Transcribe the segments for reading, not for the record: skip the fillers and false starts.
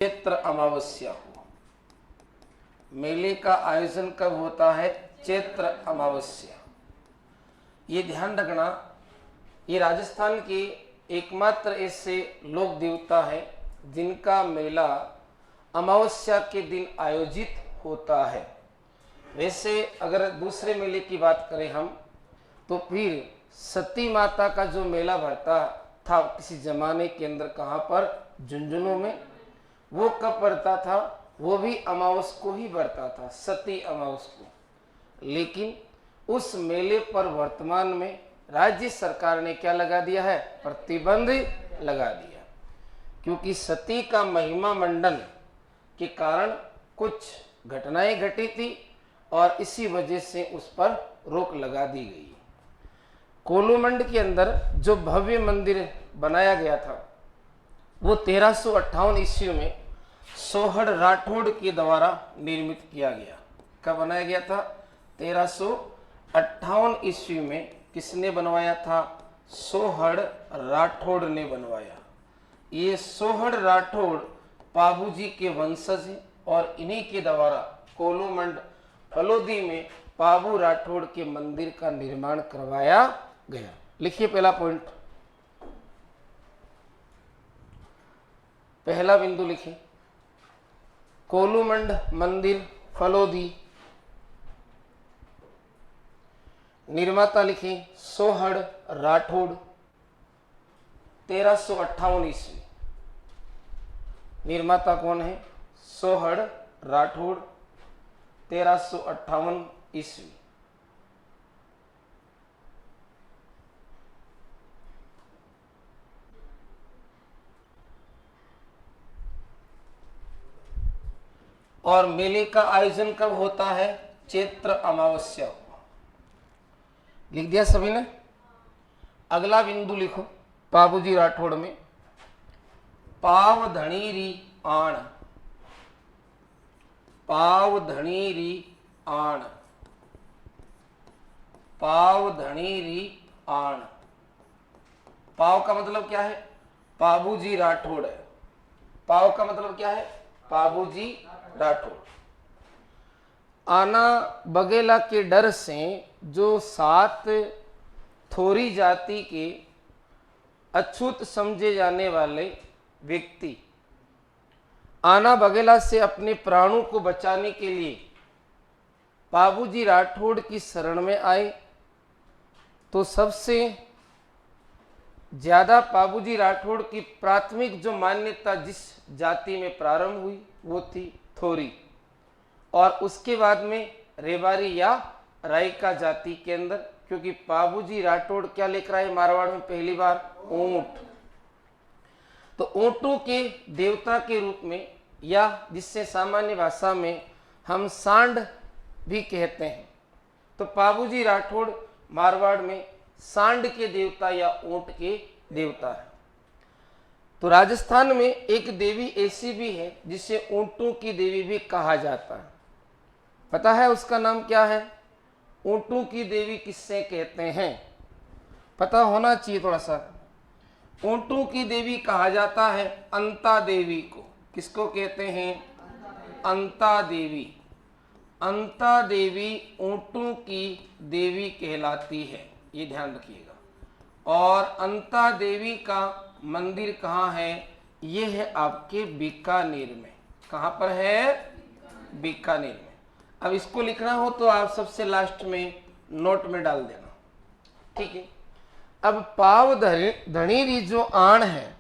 चैत्र अमावस्या को। मेले का आयोजन कब होता है? चैत्र अमावस्या। ये ध्यान रखना, ये राजस्थान के एकमात्र ऐसे लोक देवता है जिनका मेला अमावस्या के दिन आयोजित होता है। वैसे अगर दूसरे मेले की बात करें हम, तो फिर सती माता का जो मेला भरता था किसी जमाने के अंदर, कहाँ पर? झुंझुनू में। वो कब पड़ता था? वो भी अमावस को ही पड़ता था, सती अमावस को। लेकिन उस मेले पर वर्तमान में राज्य सरकार ने क्या लगा दिया है? प्रतिबंध लगा दिया, क्योंकि सती का महिमा मंडन के कारण कुछ घटनाएं घटी थी और इसी वजह से उस पर रोक लगा दी गई। कोलूमंड के अंदर जो भव्य मंदिर बनाया गया था वो 1358 ईस्वी में सोहड़ राठौड़ के द्वारा निर्मित किया गया। कब बनाया गया था? 1358 ईस्वी में। किसने बनवाया था? सोहड़ राठौड़ ने बनवाया। ये सोहड़ राठौड़ पाबूजी के वंशज हैं और इन्हीं के द्वारा कोलूमंड फलोदी में पाबू राठौड़ के मंदिर का निर्माण करवाया गया। लिखिए पहला पॉइंट, पहला बिंदु लिखिए, कोलूमंड मंदिर फलोदी, निर्माता लिखें सोहड़ राठौड़, 1358 ईस्वी। निर्माता कौन है? सोहड़ राठौड़, 1358 ईस्वी। और मेले का आयोजन कब होता है? चैत्र अमावस्या को। लिख दिया सभी ने? अगला बिंदु लिखो, पाबूजी राठौड़ में पाव धणीरी आण, पाव धणीरी आण, पाव धणीरी आण। पाव का मतलब क्या है? पाबूजी राठौड़ है। पाव का मतलब क्या है? पाबूजी राठौड़। आना बघेला के डर से जो 7 थोरी जाति के अछूत समझे जाने वाले व्यक्ति आना बघेला से अपने प्राणों को बचाने के लिए पाबूजी राठौड़ की शरण में आए, तो सबसे ज्यादा पाबूजी राठौड़ की प्राथमिक जो मान्यता जिस जाति में प्रारंभ हुई वो थी थोरी, और उसके बाद में रेबारी या रायका जाति के अंदर, क्योंकि पाबूजी राठौड़ क्या लेकर आए मारवाड़ में पहली बार? ऊंट। तो ऊंटों के देवता के रूप में, या जिससे सामान्य भाषा में हम सांड भी कहते हैं, तो पाबूजी राठौड़ मारवाड़ में सांड के देवता या ऊंट के देवता है। तो राजस्थान में एक देवी ऐसी भी है जिसे ऊंटों की देवी भी कहा जाता है। पता है उसका नाम क्या है? ऊंटों की देवी किससे कहते हैं? पता होना चाहिए थोड़ा सा। ऊंटों की देवी कहा जाता है अंता देवी को। किसको कहते हैं? अंता देवी। अंता देवी ऊंटों की देवी कहलाती है, ये ध्यान रखिएगा। और अंता देवी का मंदिर कहाँ है? ये है आपके बीकानेर में। कहाँ पर है? बीकानेर में। अब इसको लिखना हो तो आप सबसे लास्ट में नोट में डाल देना, ठीक है। अब पाव धणीरी जो आण है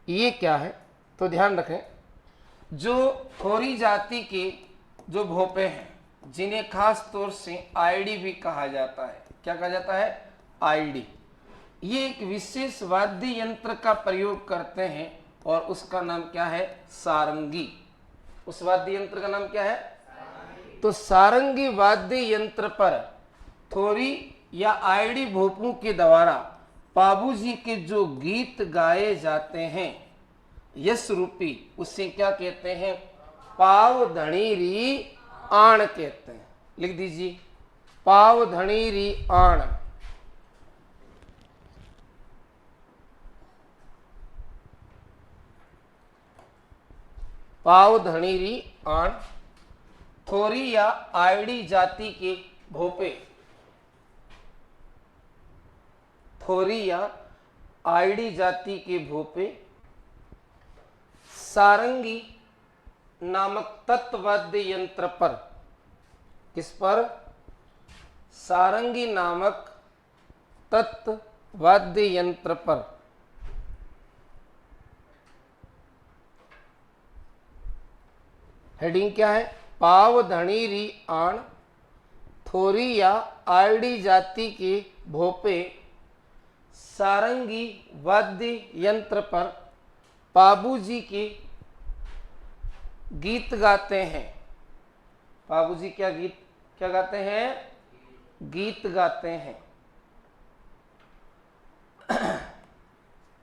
ये क्या है? तो ध्यान रखें, जो थोरी जाति के जो भोपे हैं जिन्हें खास तौर से आईडी भी कहा जाता है। क्या कहा जाता है? आईडी। ये एक विशेष वाद्य यंत्र का प्रयोग करते हैं और उसका नाम क्या है? सारंगी। उस वाद्य यंत्र का नाम क्या है? तो सारंगी वाद्य यंत्र पर थोरी या आईडी भोपों के द्वारा पाबूजी के जो गीत गाए जाते हैं यश रूपी, उससे क्या कहते हैं? पाव धणीरी आण कहते हैं। लिख दीजिए, पाव धणीरी आण। पाव धणीरी आण थोरी या आयड़ी जाति के भोपे, थोरी या आयड़ी जाति के भोपे सारंगी नामक तत्वाद्य यंत्र पर, किस पर? सारंगी नामक तत्वाद्य यंत्र पर हेडिंग क्या है? पाव धणीरी आण थोरी या आयड़ी जाति के भोपे सारंगी वाद्य यंत्र पर बाबूजी के गीत गाते हैं। बाबूजी क्या गाते हैं? गीत गाते हैं।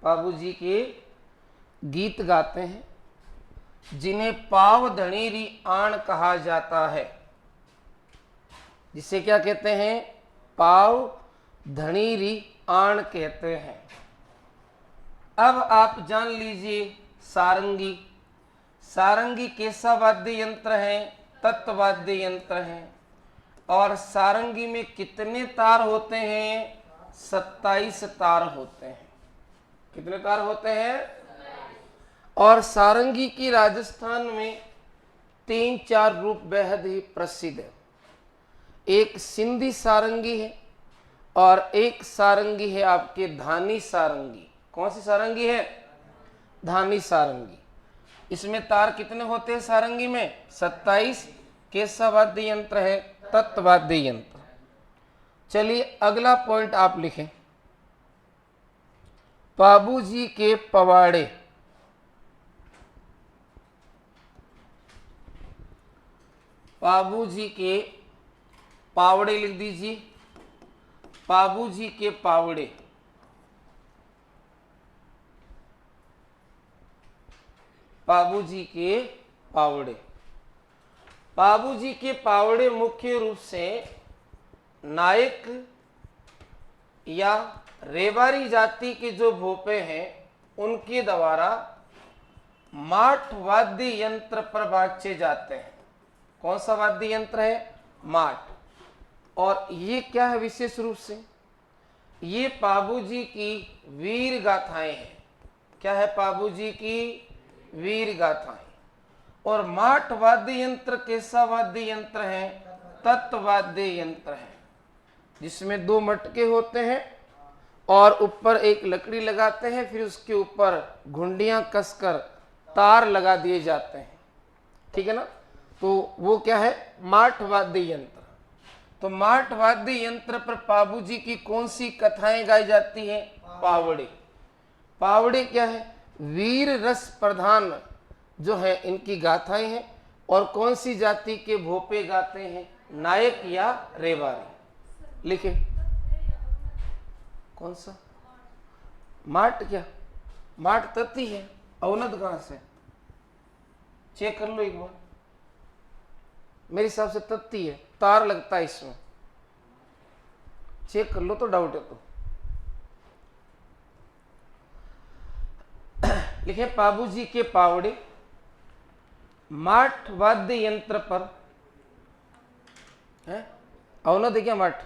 बाबूजी के गीत गाते हैं जिन्हें पाव धणीरी आण कहा जाता है। जिसे क्या कहते हैं? पाव धणीरी आण कहते हैं। अब आप जान लीजिए सारंगी। सारंगी कैसा वाद्य यंत्र है? तत्वाद्य यंत्र है। और सारंगी में कितने तार होते हैं? 27 तार होते हैं। कितने तार होते हैं? और सारंगी की राजस्थान में 3-4 रूप बेहद ही प्रसिद्ध है। एक सिंधी सारंगी है और एक सारंगी है आपके धानी सारंगी। कौन सी सारंगी है? धानी सारंगी। इसमें तार कितने होते हैं सारंगी में? 27। कैसा वाद्य यंत्र है? तत्वाद्य यंत्र। चलिए अगला पॉइंट आप लिखें। बाबूजी के पवाड़े। बाबूजी के पावड़े लिख दीजिए। बाबूजी के पावड़े। बाबूजी के पावड़े। बाबूजी के पावड़े मुख्य रूप से नायक या रेवारी जाति के जो भोपे हैं उनके द्वारा माठ वाद्य यंत्र पर बाजे जाते हैं। कौन सा वाद्य यंत्र है? माठ। और ये क्या है विशेष रूप से? ये बाबूजी की वीर गाथाएं हैं। क्या है? बाबूजी की वीर गाथाएं। और माठ वाद्य यंत्र कैसा वाद्य यंत्र है? तत्वाद्य यंत्र है, जिसमें 2 मटके होते हैं और ऊपर एक लकड़ी लगाते हैं, फिर उसके ऊपर घुंडियां कसकर तार लगा दिए जाते हैं। ठीक है ना? तो वो क्या है? माठ वाद्य यंत्र। तो माठ वाद्य यंत्र पर बाबूजी की कौन सी कथाएं गाई जाती है? पावड़े। पावड़े क्या है? वीर रस प्रधान जो है इनकी गाथाएं हैं। और कौन सी जाति के भोपे गाते हैं? नायक या रेवारी। लिखे। कौन सा? माठ। क्या माठ? तत्ती है। अवनद कहां से? चेक कर लो एक बार। मेरे हिसाब से तत्ती है, तार लगता है इसमें। चेक कर लो तो डाउट है तो। लिखे बाबूजी के पावड़े माठ वाद्य यंत्र पर है। अवनद है क्या? माठ।